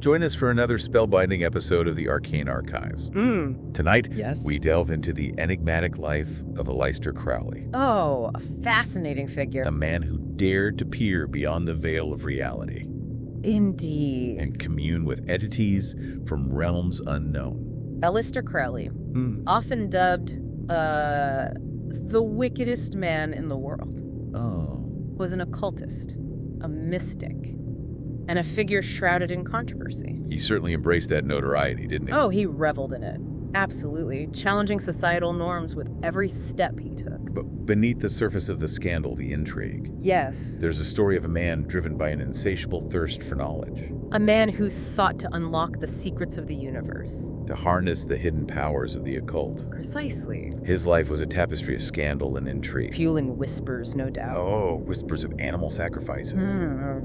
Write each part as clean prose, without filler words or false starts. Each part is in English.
Join us for another spellbinding episode of the Arcane Archives. Tonight, we delve into the enigmatic life of Aleister Crowley. Oh, a fascinating figure. A man who dared to peer beyond the veil of reality. Indeed. And commune with entities from realms unknown. Aleister Crowley, often dubbed the wickedest man in the world, was an occultist, a mystic, and a figure shrouded in controversy. He certainly embraced that notoriety, didn't he? Oh, he reveled in it. Absolutely. Challenging societal norms with every step he took. But beneath the surface of the scandal, the intrigue. Yes. There's a story of a man driven by an insatiable thirst for knowledge. A man who thought to unlock the secrets of the universe. To harness the hidden powers of the occult. Precisely. His life was a tapestry of scandal and intrigue. Fueling whispers, no doubt. Oh, whispers of animal sacrifices.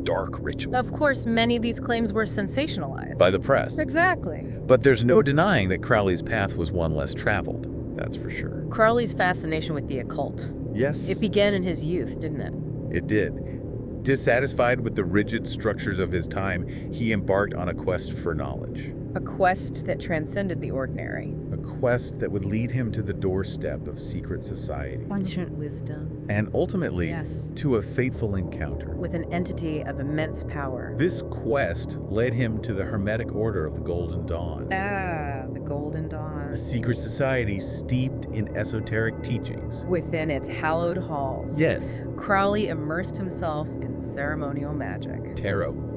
Dark ritual. Of course, many of these claims were sensationalized. By the press. Exactly. But there's no denying that Crowley's path was one less traveled. That's for sure. Crowley's fascination with the occult. Yes. It began in his youth, didn't it? It did. Dissatisfied with the rigid structures of his time, he embarked on a quest for knowledge. A quest that transcended the ordinary. A quest that would lead him to the doorstep of secret society. Ancient wisdom. And ultimately, to a fateful encounter. With an entity of immense power. This quest led him to the Hermetic Order of the Golden Dawn. Ah, the Golden Dawn. A secret society steeped in esoteric teachings. Within its hallowed halls. Yes. Crowley immersed himself in ceremonial magic. Tarot.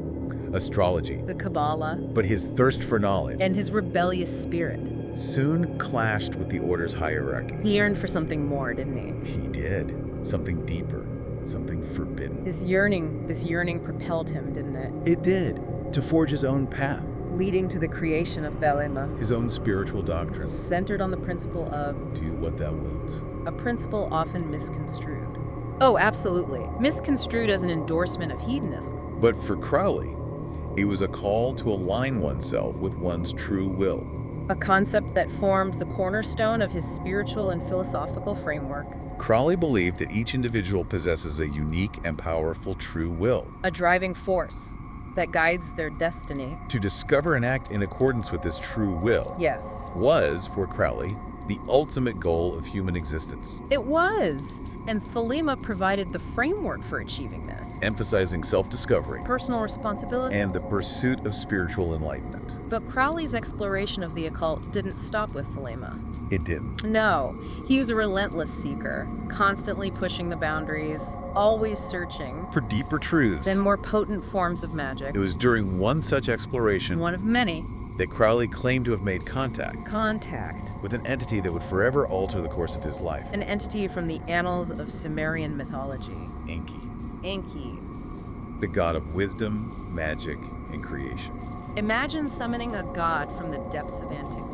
Astrology. The Kabbalah. But his thirst for knowledge. And his rebellious spirit. Soon clashed with the Order's hierarchy. He yearned for something more, didn't he? He did. Something deeper. Something forbidden. This yearning propelled him, didn't it? It did. To forge his own path. Leading to the creation of Thelema. His own spiritual doctrine. Centered on the principle of... Do what thou wilt. A principle often misconstrued. Oh, absolutely. Misconstrued as an endorsement of hedonism. But for Crowley, it was a call to align oneself with one's true will. A concept that formed the cornerstone of his spiritual and philosophical framework. Crowley believed that each individual possesses a unique and powerful true will. A driving force that guides their destiny. To discover and act in accordance with this true will was, for Crowley, the ultimate goal of human existence. It was. And Thelema provided the framework for achieving this. Emphasizing self-discovery, personal responsibility, and the pursuit of spiritual enlightenment. But Crowley's exploration of the occult didn't stop with Thelema. It didn't. No. He was a relentless seeker, constantly pushing the boundaries, always searching for deeper truths and more potent forms of magic. It was during one such exploration, one of many, that Crowley claimed to have made contact with an entity that would forever alter the course of his life. An entity from the annals of Sumerian mythology. Enki. Enki. The god of wisdom, magic, and creation. Imagine summoning a god from the depths of antiquity.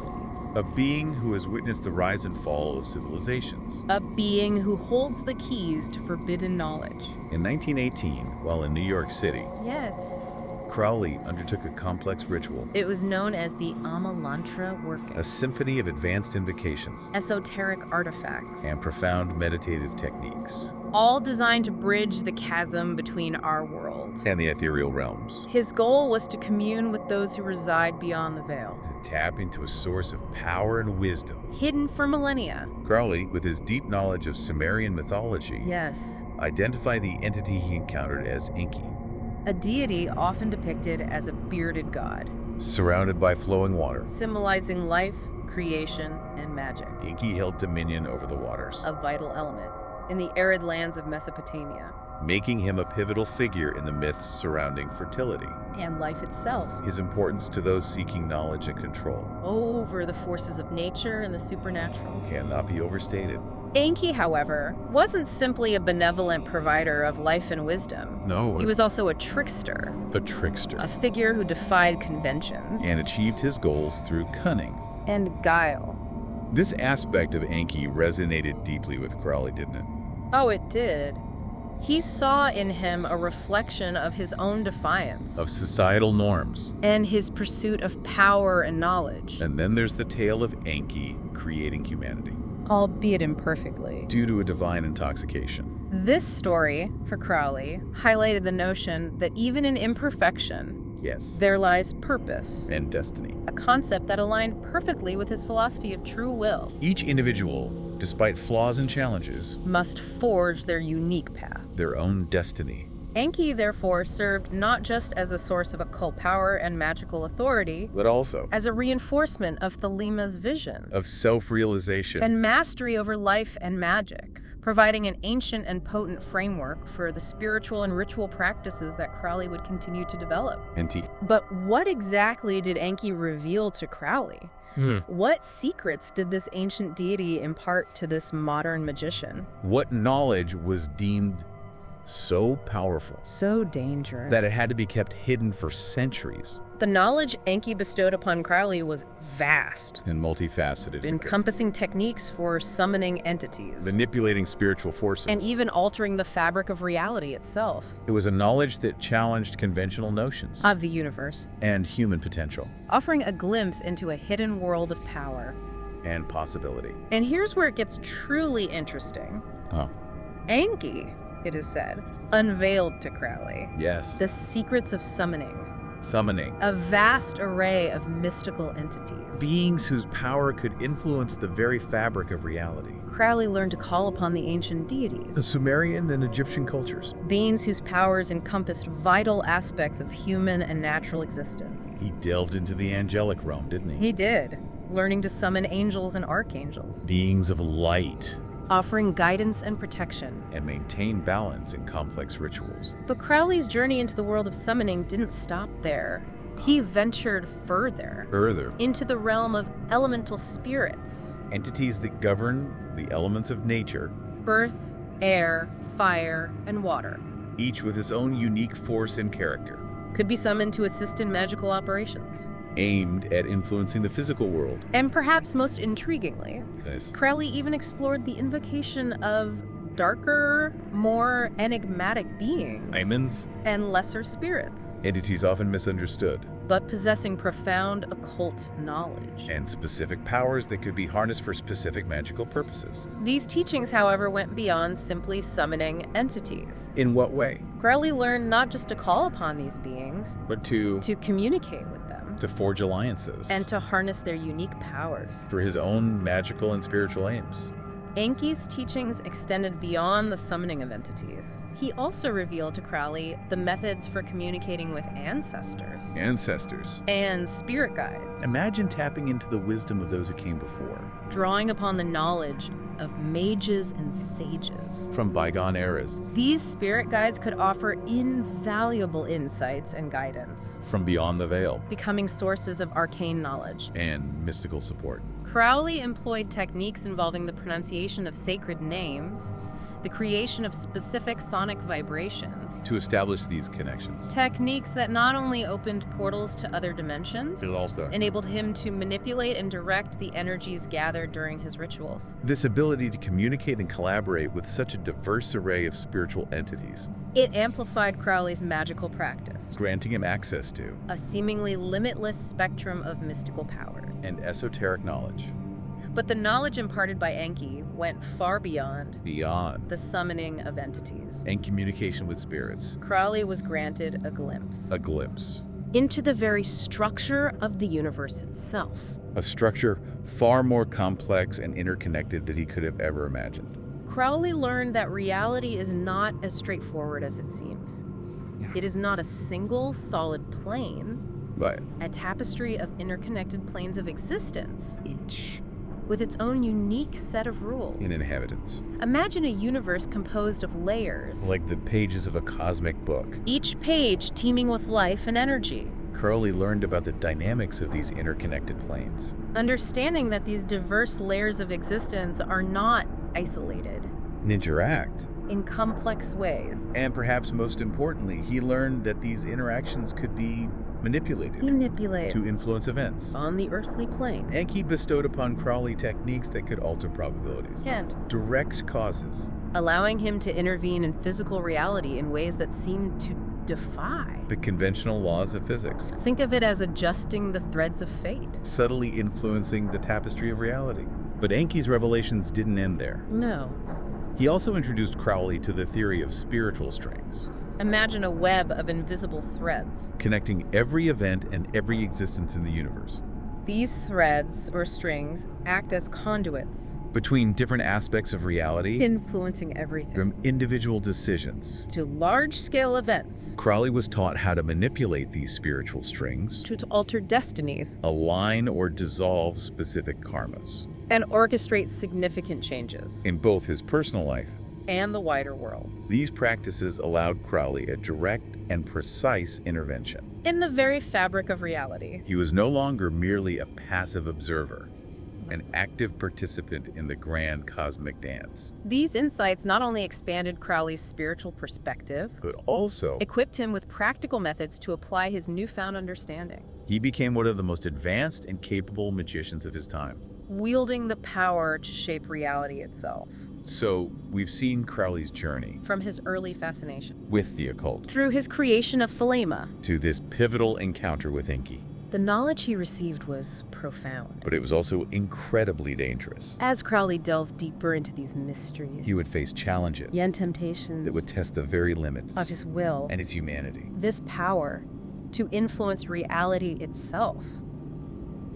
A being who has witnessed the rise and fall of civilizations. A being who holds the keys to forbidden knowledge. In 1918, while in New York City, Crowley undertook a complex ritual. It was known as the Amalantra working. A symphony of advanced invocations, esoteric artifacts, and profound meditative techniques. All designed to bridge the chasm between our world and the ethereal realms. His goal was to commune with those who reside beyond the veil. To tap into a source of power and wisdom. Hidden for millennia. Crowley, with his deep knowledge of Sumerian mythology, identified the entity he encountered as Enki. A deity often depicted as a bearded god. Surrounded by flowing water. Symbolizing life, creation, and magic. Enki held dominion over the waters. A vital element in the arid lands of Mesopotamia. Making him a pivotal figure in the myths surrounding fertility. And life itself. His importance to those seeking knowledge and control. Over the forces of nature and the supernatural. Cannot be overstated. Enki, however, wasn't simply a benevolent provider of life and wisdom. No. He was also a trickster. A trickster. A figure who defied conventions. And achieved his goals through cunning. And guile. This aspect of Enki resonated deeply with Crowley, didn't it? Oh, it did. He saw in him a reflection of his own defiance. Of societal norms. And his pursuit of power and knowledge. And then there's the tale of Enki creating humanity. Albeit imperfectly. Due to a divine intoxication. This story, for Crowley, highlighted the notion that even in imperfection, Yes. There lies purpose. And destiny. A concept that aligned perfectly with his philosophy of true will. Each individual, despite flaws and challenges, must forge their unique path. Their own destiny. Enki, therefore, served not just as a source of occult power and magical authority, but also as a reinforcement of Thalima's vision of self-realization and mastery over life and magic, providing an ancient and potent framework for the spiritual and ritual practices that Crowley would continue to develop. Enki. But what exactly did Enki reveal to Crowley? What secrets did this ancient deity impart to this modern magician? What knowledge was deemed so powerful, so dangerous, that it had to be kept hidden for centuries? The knowledge Enki bestowed upon Crowley was vast and multifaceted, encompassing techniques for summoning entities, manipulating spiritual forces, and even altering the fabric of reality itself. It was a knowledge that challenged conventional notions of the universe and human potential, offering a glimpse into a hidden world of power and possibility. And here's where it gets truly interesting. Enki, it is said, unveiled to Crowley the secrets of summoning. A vast array of mystical entities. Beings whose power could influence the very fabric of reality. Crowley learned to call upon the ancient deities. The Sumerian and Egyptian cultures. Beings whose powers encompassed vital aspects of human and natural existence. He delved into the angelic realm, didn't he? He did, learning to summon angels and archangels. Beings of light. Offering guidance and protection. And maintain balance in complex rituals. But Crowley's journey into the world of summoning didn't stop there. He ventured further. Into the realm of elemental spirits. Entities that govern the elements of nature. Earth, air, fire, and water. Each with its own unique force and character. Could be summoned to assist in magical operations. Aimed at influencing the physical world. And perhaps most intriguingly, Crowley even explored the invocation of darker, more enigmatic beings. Aemons. And lesser spirits. Entities often misunderstood. But possessing profound occult knowledge. And specific powers that could be harnessed for specific magical purposes. These teachings, however, went beyond simply summoning entities. In what way? Crowley learned not just to call upon these beings, but to communicate with them. To forge alliances. And to harness their unique powers. For his own magical and spiritual aims. Enki's teachings extended beyond the summoning of entities. He also revealed to Crowley the methods for communicating with ancestors. And spirit guides. Imagine tapping into the wisdom of those who came before. Drawing upon the knowledge of mages and sages. From bygone eras. These spirit guides could offer invaluable insights and guidance. From beyond the veil. Becoming sources of arcane knowledge. And mystical support. Crowley employed techniques involving the pronunciation of sacred names, the creation of specific sonic vibrations. To establish these connections. Techniques that not only opened portals to other dimensions, it also enabled him to manipulate and direct the energies gathered during his rituals. This ability to communicate and collaborate with such a diverse array of spiritual entities. It amplified Crowley's magical practice, granting him access to a seemingly limitless spectrum of mystical powers and esoteric knowledge. But the knowledge imparted by Enki went far beyond the summoning of entities and communication with spirits. Crowley was granted a glimpse into the very structure of the universe itself. A structure far more complex and interconnected than he could have ever imagined. Crowley learned that reality is not as straightforward as it seems. It is not a single solid plane, but a tapestry of interconnected planes of existence. Each with its own unique set of rules and inhabitants. Imagine a universe composed of layers. Like the pages of a cosmic book. Each page teeming with life and energy. Crowley learned about the dynamics of these interconnected planes. Understanding that these diverse layers of existence are not isolated. And interact. In complex ways. And perhaps most importantly, he learned that these interactions could be manipulated to influence events on the earthly plane. Enki bestowed upon Crowley techniques that could alter probabilities and direct causes, allowing him to intervene in physical reality in ways that seemed to defy the conventional laws of physics. Think of it as adjusting the threads of fate, subtly influencing the tapestry of reality. But Enki's revelations didn't end there. No. He also introduced Crowley to the theory of spiritual strings. Imagine a web of invisible threads. Connecting every event and every existence in the universe. These threads, or strings, act as conduits. Between different aspects of reality. Influencing everything. From individual decisions. To large-scale events. Crowley was taught how to manipulate these spiritual strings. To alter destinies. Align or dissolve specific karmas. And orchestrate significant changes. In both his personal life and the wider world. These practices allowed Crowley a direct and precise intervention. In the very fabric of reality. He was no longer merely a passive observer, an active participant in the grand cosmic dance. These insights not only expanded Crowley's spiritual perspective, but also equipped him with practical methods to apply his newfound understanding. He became one of the most advanced and capable magicians of his time, wielding the power to shape reality itself. So, we've seen Crowley's journey. From his early fascination with the occult. Through his creation of Selema. To this pivotal encounter with Enki. The knowledge he received was profound. But it was also incredibly dangerous. As Crowley delved deeper into these mysteries, he would face challenges. And temptations. That would test the very limits. Of his will. And his humanity. This power to influence reality itself.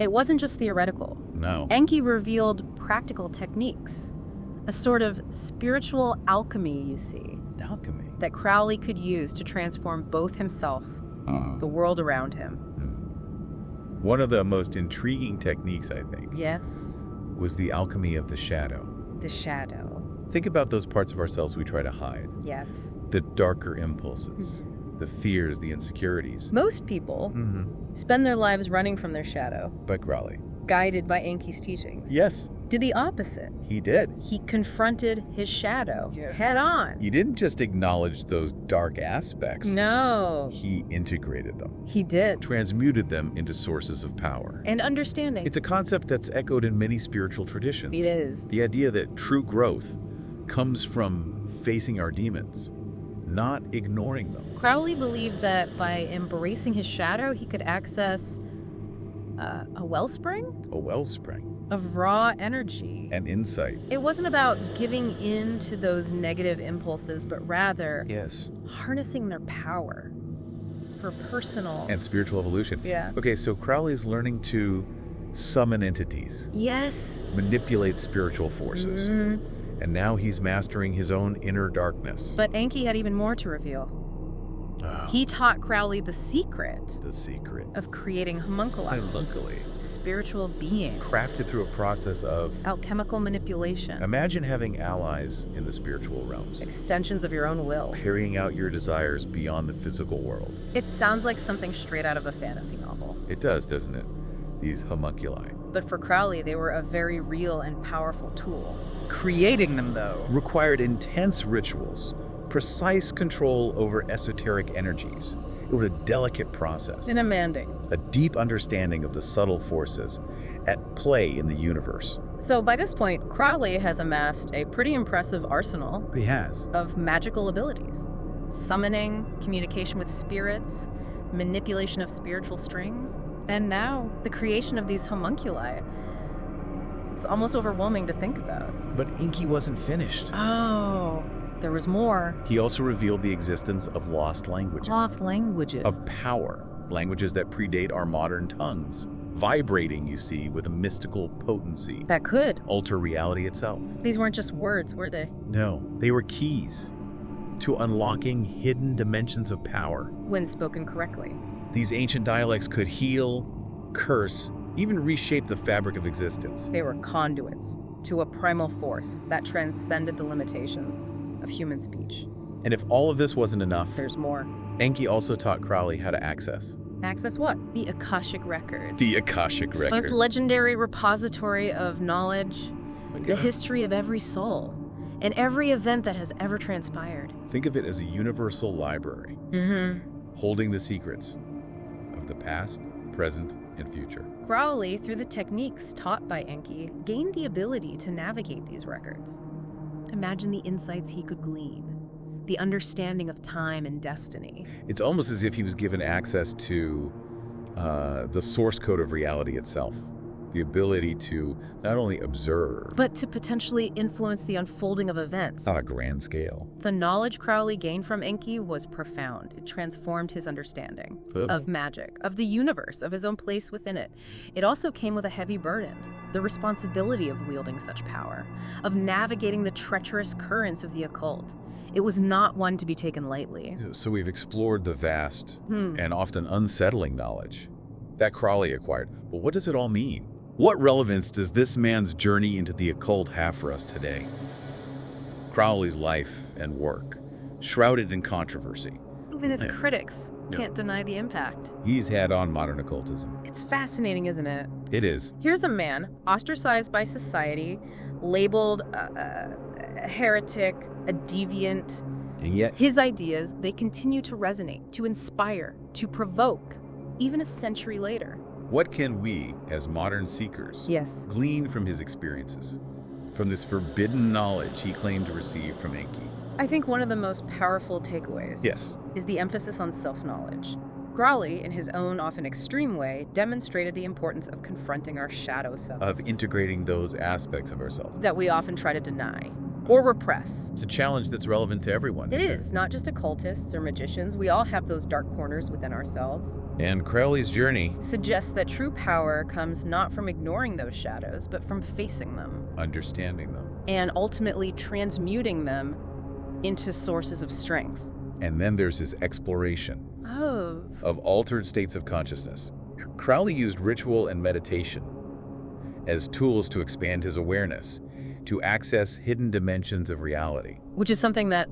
It wasn't just theoretical. No. Enki revealed practical techniques. A sort of spiritual alchemy, you see. Alchemy? That Crowley could use to transform both himself, the world around him. One of the most intriguing techniques, I think. Yes. Was the alchemy of the shadow. The shadow. Think about those parts of ourselves we try to hide. Yes. The darker impulses. The fears, the insecurities. Most people spend their lives running from their shadow. But Crowley, guided by Enki's teachings. Yes. Did the opposite. He did. He confronted his shadow head on. He didn't just acknowledge those dark aspects. No. He integrated them. He did. Transmuted them into sources of power. And understanding. It's a concept that's echoed in many spiritual traditions. It is. The idea that true growth comes from facing our demons, not ignoring them. Crowley believed that by embracing his shadow, he could access a wellspring? A wellspring. Of raw energy. And insight. It wasn't about giving in to those negative impulses, but rather harnessing their power for personal and spiritual evolution. Yeah. Okay, so Crowley's learning to summon entities. Yes. Manipulate spiritual forces. And now he's mastering his own inner darkness. But Enki had even more to reveal. He taught Crowley the secret. The secret. Of creating homunculi. Homunculi. Spiritual beings. Crafted through a process of alchemical manipulation. Imagine having allies in the spiritual realms. Extensions of your own will. Carrying out your desires beyond the physical world. It sounds like something straight out of a fantasy novel. It does, doesn't it? These homunculi. But for Crowley, they were a very real and powerful tool. Creating them, though, required intense rituals. Precise control over esoteric energies. It was a delicate process. And demanding. A deep understanding of the subtle forces at play in the universe. So by this point, Crowley has amassed a pretty impressive arsenal. He has. Of magical abilities. Summoning, communication with spirits, manipulation of spiritual strings, and now the creation of these homunculi. It's almost overwhelming to think about. But Enki wasn't finished. Oh. There was more. He also revealed the existence of lost languages. Lost languages. Of power. Languages that predate our modern tongues. Vibrating, you see, with a mystical potency. That could alter reality itself. These weren't just words, were they? No, they were keys to unlocking hidden dimensions of power. When spoken correctly. These ancient dialects could heal, curse, even reshape the fabric of existence. They were conduits to a primal force that transcended the limitations of human speech. And if all of this wasn't enough, there's more. Enki also taught Crowley how to access. Access what? The Akashic Record. The Akashic Record. A legendary repository of knowledge, the history of every soul, and every event that has ever transpired. Think of it as a universal library, holding the secrets of the past, present, and future. Crowley, through the techniques taught by Enki, gained the ability to navigate these records. Imagine the insights he could glean, the understanding of time and destiny. It's almost as if he was given access to the source code of reality itself. The ability to not only observe, but to potentially influence the unfolding of events. on a grand scale. The knowledge Crowley gained from Enki was profound. It transformed his understanding of magic, of the universe, of his own place within it. It also came with a heavy burden, the responsibility of wielding such power, of navigating the treacherous currents of the occult. It was not one to be taken lightly. So we've explored the vast and often unsettling knowledge that Crowley acquired. But what does it all mean? What relevance does this man's journey into the occult have for us today? Crowley's life and work, shrouded in controversy. Even his critics can't deny the impact. He's had on modern occultism. It's fascinating, isn't it? It is. Here's a man ostracized by society, labeled a heretic, a deviant. And yet, his ideas, they continue to resonate, to inspire, to provoke, even a century later. what can we, as modern seekers, glean from his experiences, from this forbidden knowledge he claimed to receive from Enki? I think one of the most powerful takeaways is the emphasis on self-knowledge. Crowley, in his own often extreme way, demonstrated the importance of confronting our shadow selves. Of integrating those aspects of ourselves that we often try to deny or repress. It's a challenge that's relevant to everyone. It is, not just occultists or magicians. We all have those dark corners within ourselves. And Crowley's journey suggests that true power comes not from ignoring those shadows, but from facing them. Understanding them. And ultimately transmuting them into sources of strength. And then there's his exploration of altered states of consciousness. Crowley used ritual and meditation as tools to expand his awareness, to access hidden dimensions of reality. Which is something that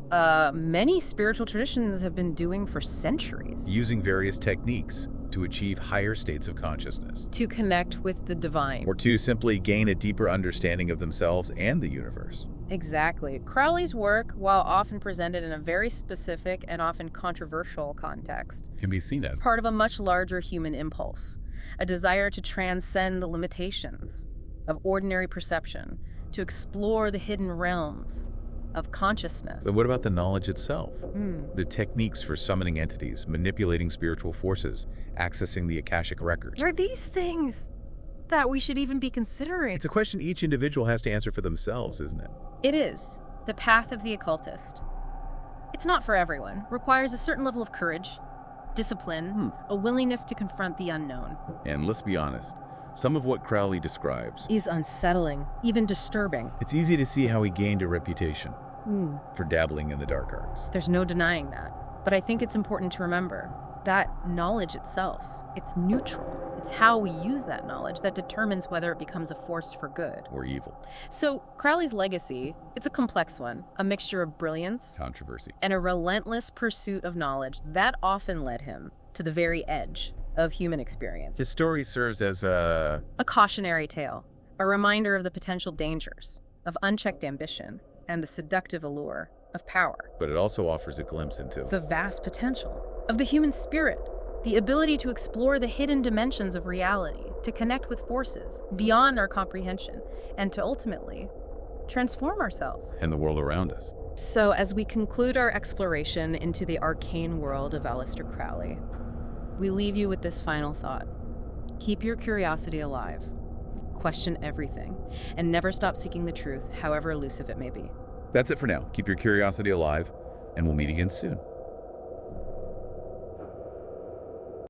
many spiritual traditions have been doing for centuries. Using various techniques to achieve higher states of consciousness. To connect with the divine. Or to simply gain a deeper understanding of themselves and the universe. Exactly. Crowley's work, while often presented in a very specific and often controversial context, can be seen as part of a much larger human impulse, a desire to transcend the limitations of ordinary perception, to explore the hidden realms of consciousness. But what about the knowledge itself? The techniques for summoning entities, manipulating spiritual forces, accessing the Akashic records. Are these things that we should even be considering? It's a question each individual has to answer for themselves, isn't it? It is. The path of the occultist. It's not for everyone. Requires a certain level of courage, discipline, a willingness to confront the unknown. And let's be honest, some of what Crowley describes is unsettling, even disturbing. It's easy to see how he gained a reputation for dabbling in the dark arts. There's no denying that. But I think it's important to remember that knowledge itself, it's neutral. It's how we use that knowledge that determines whether it becomes a force for good or evil. So Crowley's legacy, it's a complex one, a mixture of brilliance, controversy, and a relentless pursuit of knowledge that often led him to the very edge of human experience. His story serves as a cautionary tale, a reminder of the potential dangers of unchecked ambition and the seductive allure of power. But it also offers a glimpse into the vast potential of the human spirit, the ability to explore the hidden dimensions of reality, to connect with forces beyond our comprehension, and to ultimately transform ourselves and the world around us. So as we conclude our exploration into the arcane world of Aleister Crowley, we leave you with this final thought. Keep your curiosity alive. Question everything, and never stop seeking the truth, however elusive it may be. That's it for now. Keep your curiosity alive, and we'll meet again soon.